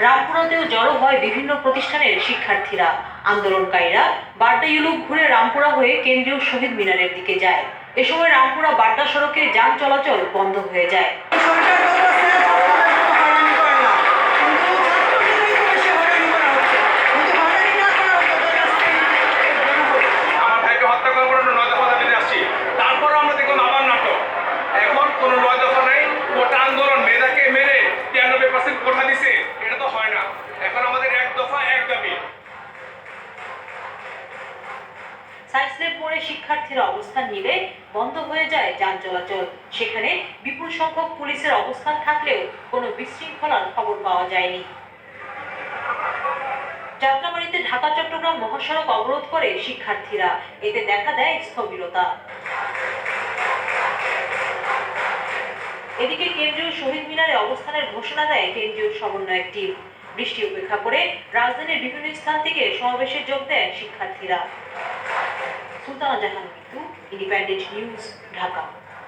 রামপুরাতেও জড়ো হয় বিভিন্ন প্রতিষ্ঠানের শিক্ষার্থীরা। আন্দোলনকারীরা বাড্ডা ইউলুপ ঘুরে রামপুরা হয়ে কেন্দ্রীয় শহীদ মিনারের দিকে যায়। এ সময় রামপুরা বাড্ডা সড়কে যান চলাচল বন্ধ হয়ে যায়। সাইন্সল্যাব মোড়ে শিক্ষার্থীরা অবস্থান নিলে বন্ধ হয়ে যায় যান চলাচল। সেখানে বিপুল সংখ্যক পুলিশের অবস্থান থাকলেও কোনো বিশৃঙ্খলার খবর পাওয়া যায়নি। যাত্রাবাড়িতে ঢাকা চট্টগ্রাম মহাসড়ক অবরোধ করে শিক্ষার্থীরা, এতে দেখা দেয় স্থবিরতা। এদিকে কেন্দ্রীয় শহীদ মিনারে অবস্থানের ঘোষণা দেয় কেন্দ্রীয় সমন্বয়ক টিম। বৃষ্টি উপেক্ষা করে রাজধানীর বিভিন্ন স্থান থেকে সমাবেশে যোগ দেন শিক্ষার্থীরা। সুলতানা জাহান মিতু, ইন্ডিপেন্ডেন্ট নিউজ, ঢাকা।